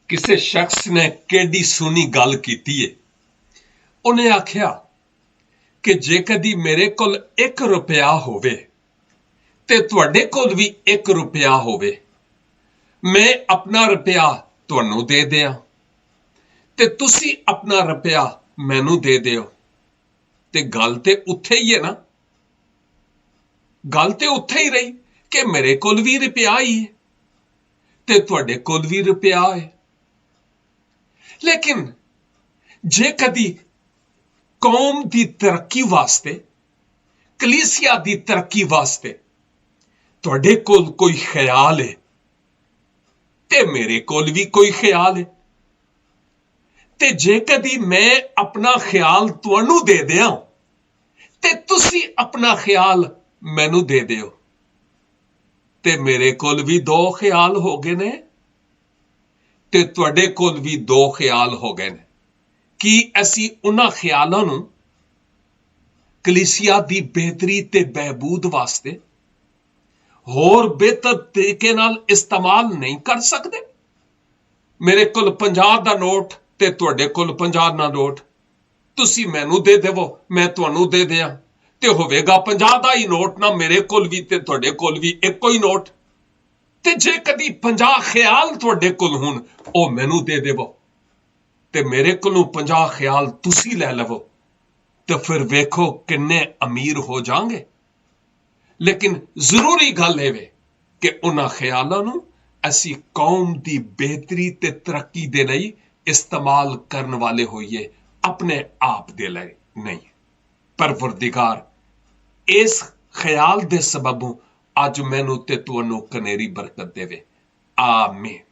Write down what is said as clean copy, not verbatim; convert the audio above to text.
किसी शख्स ने केडी सोहनी गल कीती है। उन्हें आख्या कि जे कदी मेरे कोल 1 रुपया होवे ते तुहाडे कोल भी 1 रुपया होवे, मैं अपना रुपया तुहानू दे दियां ते तुसी अपना रुपया मैनू दे दिओ। ते गल ते उत्थे ही है ना, गल ते उत्थे ही रही कि मेरे कोल भी रुपया ही है ते तुहाडे कोल भी रुपया है। लेकिन जे कदी कौम की तरक्की वास्ते, कलीसिया की तरक्की वास्ते तुहाडे कोल कोई ख्याल है ते मेरे कोल भी कोई ख्याल है, ते जे कदी मैं अपना ख्याल तुहानू दे दियां ते तुसी अपना ख्याल मैनू दे दिओ, ते मेरे कोल भी 2 ख्याल हो गए ने ते तुहाडे कोल भी 2 ख्याल हो गए ने। कि असी उन्हां ख्यालों नू कलीसिया दी बेहतरी ते बहबूद वास्ते होर बेहतर तरीके नाल इस्तेमाल नहीं कर सकते? मेरे कोल 50 दा नोट ते तुहाडे कोल 50 दा नोट, तुसी मैनू दे देवो, मैं तुहानू दे दियां ते होवेगा 50 दा ही नोट ना, मेरे कोल भी ते तुहाडे कोल भी इक्को ही नोट। ते जे कदी 50 ख्याल तुहाडे कोल हुण ओ मैनू दे देवो ते मेरे कोलों 50 ख्याल तुसी लै लवो, तो फिर वेखो किन्ने अमीर हो जाएंगे। लेकिन जरूरी गल है कि उन्हां ख्यालों नू असी कौम की बेहतरी ते तरक्की दे लई इस्तेमाल करने वाले होइए, अपने आप दे लई नहीं। परवरदिगार इस ख्याल दे सबबों अज मैनू ते तुहानू कनेरी बरकत देवे। आमीन।